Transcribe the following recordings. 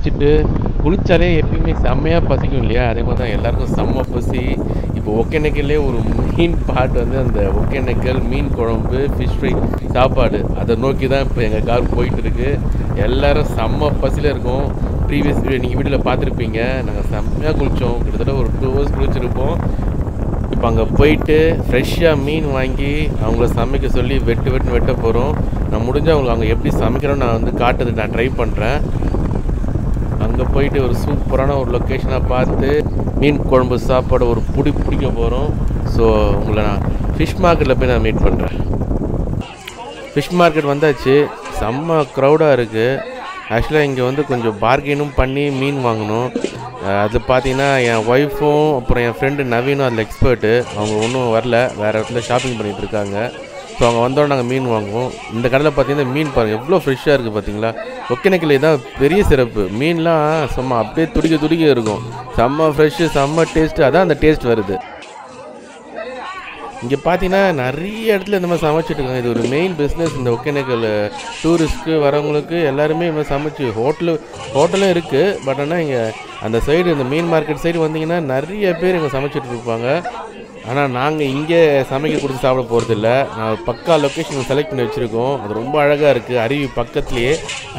குளிச்சுட்டு குளிச்சாலே எப்பயுமே செம்மையாக பசிக்கும் இல்லையா? அதே மாதிரி தான் எல்லாருக்கும் செம்ம பசி. இப்போ ஒகேனக்கல்லே ஒரு மெயின் பார்ட் வந்து அந்த ஒகேனக்கல் மீன் குழம்பு, ஃபிஷ் ஃப்ரை சாப்பாடு, அதை நோக்கி தான் இப்போ எங்கள் கார் போயிட்டுருக்கு. எல்லோரும் செம்ம பசியில் இருக்கோம். ப்ரீவியஸ் வீடியோ நீங்கள் வீடியோவில் பார்த்துருப்பீங்க. நாங்கள் செம்மையாக குளித்தோம், கிட்டத்தட்ட ஒரு 2 hours குளிச்சிருப்போம். இப்போ அங்கே போயிட்டு ஃப்ரெஷ்ஷாக மீன் வாங்கி அவங்கள சமைக்க சொல்லி வெட்ட போகிறோம். நான் முடிஞ்சால் அவங்களுக்கு அங்கே எப்படி சமைக்கிறோன்னு நான் வந்து காட்டுறதுக்கு நான் ட்ரை பண்ணுறேன். அங்கே போயிட்டு ஒரு சூப்பரான ஒரு லொக்கேஷனாக பார்த்து மீன் குழம்பு சாப்பாடு ஒரு பிடிக்க போகிறோம். ஸோ உங்களை நான் ஃபிஷ் மார்க்கெட்டில் போய் நான் மீட் பண்ணுறேன். ஃபிஷ் மார்க்கெட் வந்தாச்சு. செம்ம க்ரௌடாக இருக்குது. ஆக்சுவலாக இங்கே வந்து கொஞ்சம் பார்கெனும் பண்ணி மீன் வாங்கணும். அது பார்த்தீங்கன்னா என் ஒய்ஃபும் அப்புறம் என் ஃப்ரெண்டு நவீனும் அதில் எக்ஸ்பர்ட்டு. அவங்க ஒன்றும் வரல, வேறு இடத்துல ஷாப்பிங் பண்ணிகிட்டு இருக்காங்க. ஸோ அவங்க வந்தோடனே நாங்கள் மீன் வாங்குவோம். இந்த கடையில் பார்த்தீங்கன்னா மீன் பாருங்கள் எவ்வளோ ஃப்ரெஷ்ஷாக இருக்குது பார்த்தீங்களா? ஒகேனக்கல் தான் பெரிய சிறப்பு. மீன்லாம் செம்ம அப்படியே துடிக்க இருக்கும். செம்ம ஃப்ரெஷ்ஷு, செம்ம டேஸ்ட்டு. அதான் அந்த டேஸ்ட் வருது. இங்கே பார்த்தீங்கன்னா நிறைய இடத்துல இந்த மாதிரி சமைச்சிட்டு இருக்காங்க. இது ஒரு மெயின் பிஸ்னஸ். இந்த ஒகேனக்கல் டூரிஸ்ட்க்கு வரவங்களுக்கு எல்லாருமே இந்த மாதிரி சமைச்சு ஹோட்டலும் இருக்குது. பட் ஆனால் இங்கே அந்த சைடு இந்த மீன் மார்க்கெட் சைடு வந்தீங்கன்னா நிறைய பேர் இங்கே சமைச்சிட்டு இருப்பாங்க. ஆனால் நாங்கள் இங்கே சமைக்க கொடுத்து சாப்பிட போகிறதில்ல. நான் பக்கா லொக்கேஷன் செலக்ட் பண்ணி வச்சுருக்கோம். அது ரொம்ப அழகாக இருக்குது, அருவி பக்கத்துலேயே.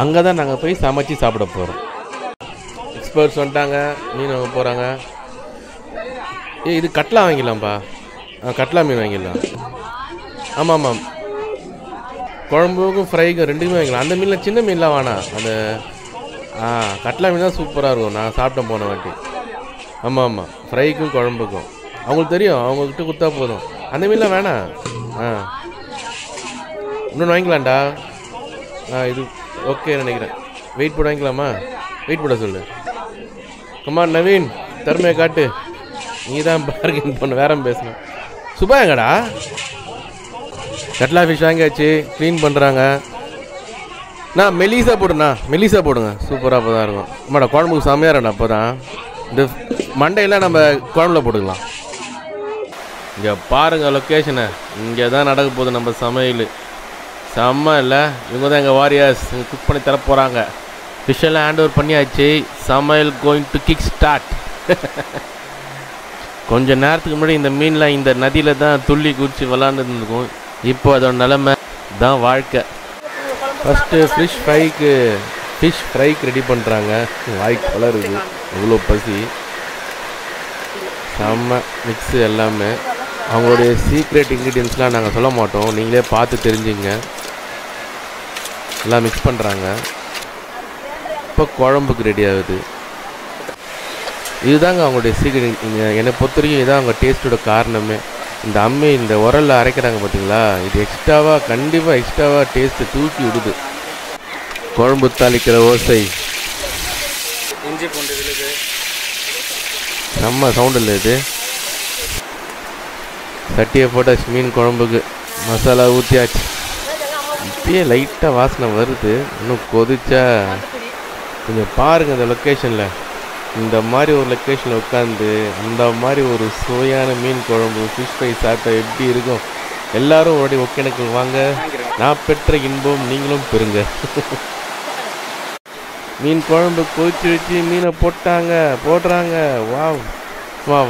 அங்கே தான் நாங்கள் போய் சமைச்சு சாப்பிட போகிறோம். எக்ஸ்பர்ட்ஸ் வந்துட்டாங்க, மீன் வாங்க போகிறாங்க. இது கட்லா வாங்கிடலாம்ப்பா. கட்லா மீன் வாங்கிடலாம். ஆமாம், குழம்புக்கும் ஃப்ரைக்கும் ரெண்டுமே வாங்கிக்கலாம். அந்த மீனில் சின்ன மீன்லாம் வேணாம். அந்த கட்லா மீன் தான் சூப்பராக இருக்கும். நான் சாப்பிட்டேன் போன வாட்டி. ஆமாம், ஃப்ரைக்கும் குழம்புக்கும் அவங்களுக்கு தெரியும். அவங்கக்கிட்ட கொடுத்தா போதும். அந்த மீன்லாம் வேணாம். இன்னொன்று வாங்கிக்கலாம்டா. இது ஓகே நினைக்கிறேன். வெயிட் போட வாங்கிக்கலாமா? வெயிட் போட சொல்லு. கமான் நவீன், திறமையை காட்டு. நீ தான் பார்கெயின் பண்ண, வேற பேசணும். சுபா எங்கடா? கட்லா ஃபிஷ் வாங்கியாச்சு, க்ளீன் பண்ணுறாங்க. நான் மெலிசா போடுங்க. சூப்பராக அப்போ தான் இருக்கும். ஆமாடா, குழம்புக்கு செம்மையாக இருக்கணும். அப்போ தான் இந்த மண்டையெல்லாம் நம்ம குழம்புல போட்டுக்கலாம். இங்கே பாருங்கள் லொக்கேஷனை. இங்கே தான் நடக்க போகுது நம்ம சமையல். செம்ம இல்லை? இவங்க தான் எங்கள் வாரியர்ஸ். குக் பண்ணி தர போகிறாங்க. ஃபிஷ்ஷெல்லாம் ஹேண்ட் ஓவர் பண்ணியாச்சு. சமையல் கோயிங் டு கிக் ஸ்டார்ட். கொஞ்சம் நேரத்துக்கு முன்னாடி இந்த மீன்லாம் இந்த நதியில் தான் துள்ளி குதிச்சு விளாண்டுட்டு இருக்கும். இப்போ அதோட நிலமை தான் வாழ்க்கை. ஃபஸ்ட்டு ஃபிஷ் ஃப்ரைக்கு ரெடி பண்ணுறாங்க. வாய்க்கு வளருது, இவ்வளோ பசி. செம்ம மிக்ஸு எல்லாமே. அவங்களுடைய சீக்ரெட் இன்க்ரீடியன்ஸ்லாம் நாங்கள் சொல்ல மாட்டோம், நீங்களே பார்த்து தெரிஞ்சுங்க. எல்லாம் மிக்ஸ் பண்ணுறாங்க. இப்போ குழம்புக்கு ரெடி ஆகுது. இதுதாங்க அவங்களுடைய சீக்ரெட். என்னை பொறுத்த வரைக்கும் இதுதான் அவங்க டேஸ்ட்டோட காரணமே. இந்த உரலில் அரைக்கிறாங்க பார்த்தீங்களா? இது கண்டிப்பாக எக்ஸ்ட்ராவாக டேஸ்ட்டு தூக்கி விடுது. குழம்பு தாளிக்கிற ஓசை, இஞ்சி பூண்டு விழுது, செம்ம சவுண்டு இல்லை இது? சட்டியை போட்டாச்சு. மீன் குழம்புக்கு மசாலா ஊற்றியாச்சு. இப்பயே லைட்டாக வாசனை வருது. இன்னும் கொதிச்சா கொஞ்சம் பாருங்கள். இந்த லொக்கேஷனில் இந்த மாதிரி ஒரு லொக்கேஷனில் உட்காந்து அந்த மாதிரி ஒரு சுவையான மீன் குழம்பு, ஃபிஷ் ஃப்ரை சாப்பிட்டா எப்படி இருக்கும்? எல்லோரும் ஒரு ஒகேனக்கல் வாங்க. நான் பெற்ற இன்பம் நீங்களும் பெறுங்க. மீன் குழம்பு கொதிச்சு வச்சு மீனை போடுறாங்க.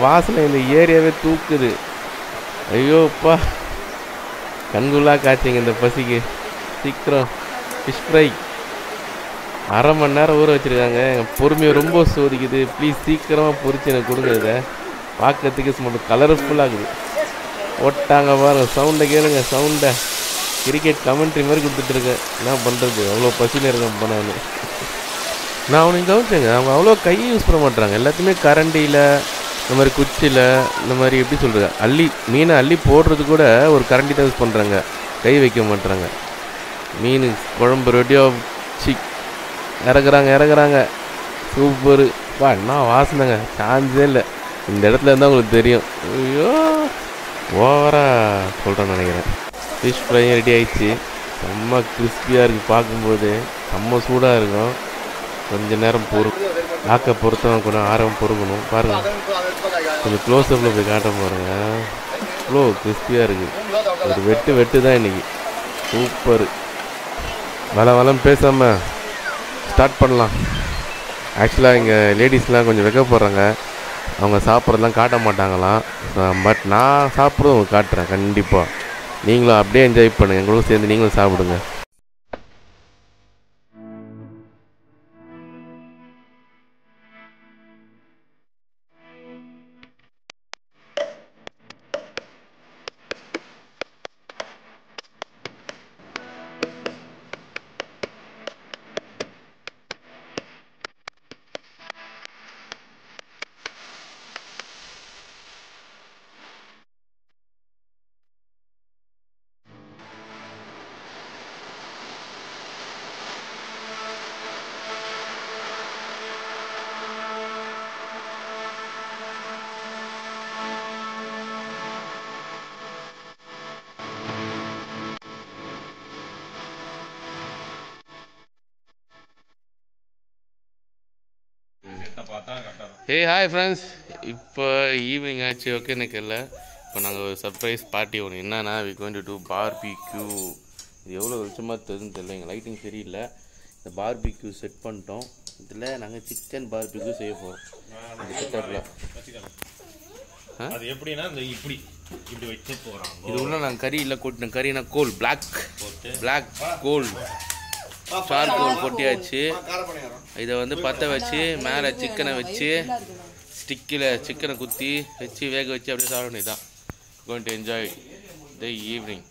வாசனை இந்த ஏரியாவே தூக்குது. ஐயோப்பா, கண்குள்ளா காய்ச்சிங்க இந்த பசிக்கு. சீக்கிரம் ஃபிஷ் ஃப்ரை அரை மணி நேரம் ஊற வச்சுருக்காங்க. எங்கள் பொறுமையை ரொம்ப சோதிக்குது. ப்ளீஸ் சீக்கிரமாக பொறிச்சு எனக்கு கொடுங்க. இதை பார்க்கறதுக்கு சும்மா கலர்ஃபுல்லாகுது. ஓட்டாங்க பாருங்க. சவுண்டை கேளுங்க, சவுண்டை. கிரிக்கெட் கமெண்ட்ரி மாதிரி கொடுத்துட்ருக்கேன். என்ன பண்ணுறது? அவ்வளோ பசியில் இருக்கேன். இப்போ நான் அவனுக்கு கவனிச்சேங்க. அவங்க அவ்வளோ கையை யூஸ் பண்ண மாட்டாங்க. எல்லாத்தையுமே கரண்டியில், இந்த மாதிரி குச்சியில், இந்த மாதிரி எப்படி சொல்கிறது, மீனை அள்ளி போடுறது கூட ஒரு கரண்டி தான் யூஸ் பண்ணுறாங்க. கை வைக்க மாட்டுறாங்க. மீன் குழம்பு ரெடியாக இறக்குறாங்க. சூப்பரு. என்ன வாசனைங்க, சான்ஸே இல்லை. இந்த இடத்துல இருந்தால் உங்களுக்கு தெரியும். ஐயோ, ஓவராக சொல்கிறேன்னு நினைக்கிறேன். ஃபிஷ் ஃப்ரை ரெடி ஆகிடுச்சு. செம்ம கிறிஸ்பியாக இருக்குது பார்க்கும்போது. செம்ம சூடாக இருக்கும். கொஞ்சம் நேரம் நாக்கை பொறுத்தவங்க கொஞ்சம் ஆரம் பொறுக்கணும். பாருங்கள், கொஞ்சம் க்ளோஸ்அப்பில் போய் காட்ட பாருங்க. இவ்வளோ கிறிஸ்பியாக இருக்குது. ஒரு வெட்டு தான் இன்றைக்கி. சூப்பரு. வளம் பேசாமல் ஸ்டார்ட் பண்ணலாம். ஆக்சுவலாக இங்கே லேடிஸ்லாம் கொஞ்சம் வெக்கப்படுறாங்க, அவங்க சாப்பிட்றதுலாம் காட்ட மாட்டாங்களாம். பட் நான் சாப்பிடுவோம், காட்டுறேன் கண்டிப்பாக. நீங்களும் அப்படியே என்ஜாய் பண்ணுங்கள், எங்களுக்கும் சேர்ந்து நீங்களும் சாப்பிடுங்க. ஹே ஹாய் ஃப்ரெண்ட்ஸ், இப்போ ஈவினிங் ஆச்சு. ஓகே, எனக்கு இல்லை. இப்போ நாங்கள் ஒரு சர்ப்ரைஸ் பார்ட்டி ஒன்று. என்னன்னா, we going to do barbecue. இது எவ்வளோ வெளிச்சமாக தெரியுதுன்னு தெரியல, எங்கள் லைட்டிங் சரியில்லை. இந்த பார்பிக்யூ செட் பண்ணிட்டோம். இதில் நாங்கள் சிக்கன் பார்பிக்யூ செய்ய போகிறோம். இந்த செட்டப்பில் அது எப்படின்னா இப்படி வச்சு போகிறாங்க. இது உள்ள நாங்கள் கறி இல்லை கொட்டினோம். கறினா கோல், பிளாக் கோல், சார்கோல் கொட்டியாச்சு. இதை வந்து பற்ற வச்சு மேலே சிக்கனை வச்சு ஸ்டிக்கில் சிக்கனை குத்தி வச்சு வேக வச்சு அப்படியே சாப்பிட வேண்டியதுதான். Going to enjoy the evening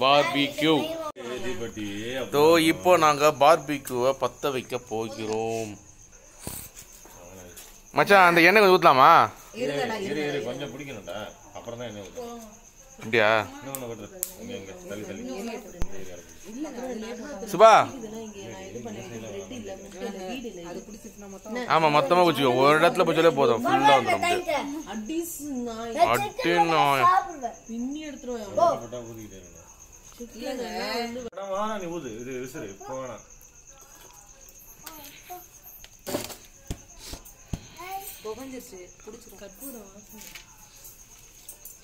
barbecue. தோ இப்போ நாங்கள் பார்பிக்யூவை பற்ற வைக்க போகிறோம். மச்சான், அந்த எண்ணெய் கொஞ்சம் ஊற்றலாமா? கொஞ்சம் பிடிக்கணும்டா, அப்புறம் தான் எண்ணெய் ஊற்றணும். அப்படியா? சுபா, ஆமா, மொத்தமா குச்சிக்கோ. ஒரு இடத்துல போச்சாலே போதும், ஃபுல்லா வந்துடும்.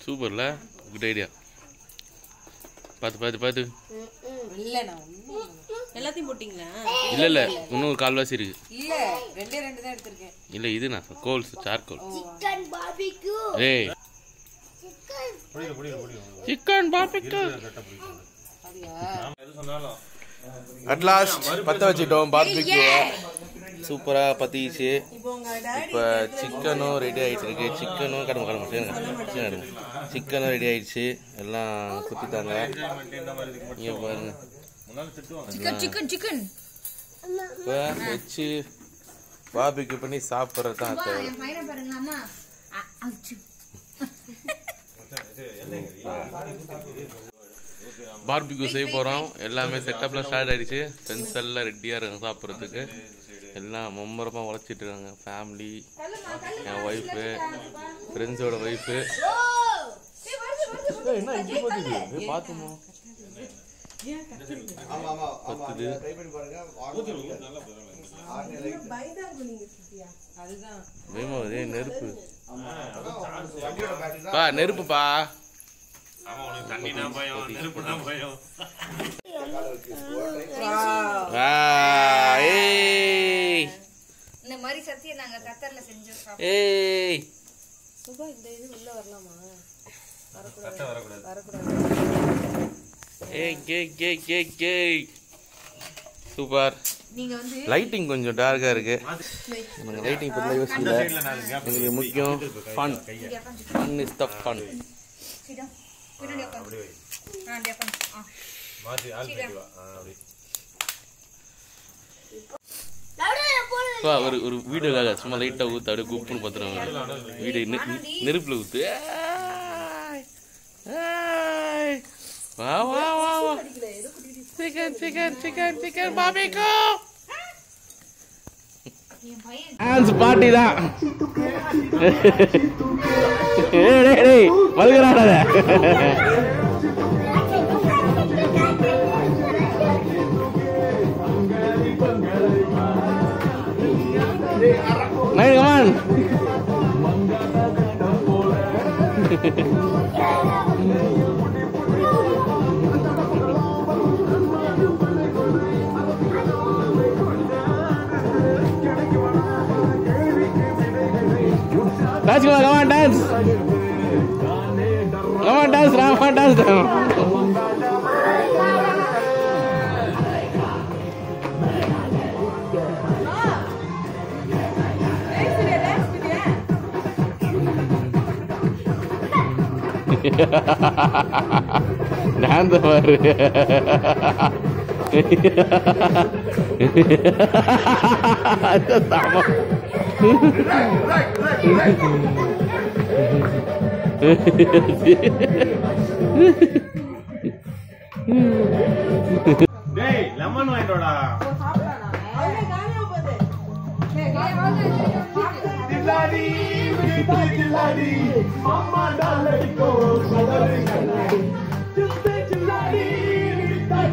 சூப்பர்ல, குட் ஐடியா. பார்த்து எல்லாத்தையும் போட்டீங்களா? இல்ல இன்னும் கால்வாசி இருக்கு. இல்ல ரெண்டே தான் எடுத்துர்க்கேன். இல்ல இது நான் கோல், சார்கோல். Chicken barbecue. ஏய், சிக்கன் பார்பிக்யூ. அட் லாஸ்ட் பத்த வச்சிட்டோம் பார்பிக்யூ. சூப்பரா பத்திச்சு. இப்போ சிக்கனும் ரெடி ஆகிட்டு இருக்கு. சிக்கனும் சிக்கனும் ரெடி ஆயிடுச்சு. எல்லாம் குத்திட்டாங்க. இங்க பாருங்க, சிக்கன் இப்போ வச்சு பார்பிக்யூ பண்ணி சாப்பிட்றது தான். பார்பிக்யூ செய்ய போகிறோம். எல்லாமே செட்டப்லாம் ஸ்டார்ட் ஆகிடுச்சு. ஃப்ரெண்ட்ஸ் எல்லாம் ரெடியாக இருக்காங்க சாப்பிட்றதுக்கு. எல்லாம் மும்மரமாக உழைச்சிட்டு இருக்காங்க. ஃபேமிலி, என் ஒய்ஃபு, ஃப்ரெண்ட்ஸோட ஒய்ஃபு. என்ன இப்படி பார்த்துது? பார்த்துமா பத்துது. நெருப்பு பா, நெருப்புப்பா. இந்த மாதிரி சத்தியம் நாங்க கத்தர்ல செஞ்சோம். ஏய் சுபா, இந்த இது உள்ள வரலாமா? சூப்பர். நீங்க வந்து லைட்டிங் கொஞ்சம் டார்க்கா இருக்கு. நாங்க லைட்டிங் பத்தி யோசிக்கல. எங்களுக்கு முக்கியம் fun. Fun is the fun. ஒரு வீடியோக்காக சும்மா லைட்டா ஊத்து, அப்படியே குப்புன்னு பார்த்துருவாங்க. வீடியோ நெருப்புல ஊத்து. வா வா வா வா, chicken chicken chicken chicken barbecue. Dance party தான். டேய் வல்கராடாத. Night come on. Rajkumar come on dance Rama dance dance பாரு டேய் லெமன் வாங்கிட்டோடா दिलाड़ी दिलाड़ी मामा डालड़ी को सदर कनाड़ी जिससे दिलाड़ी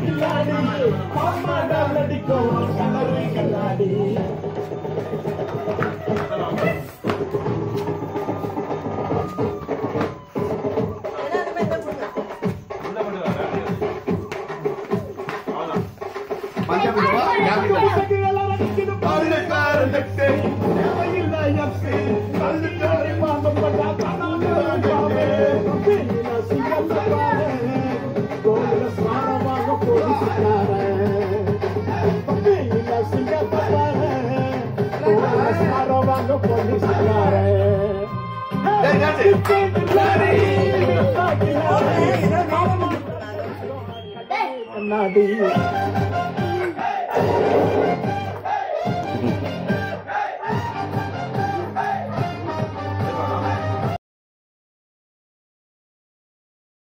दिलाड़ी मामा डालड़ी को सदर कनाड़ी Nadi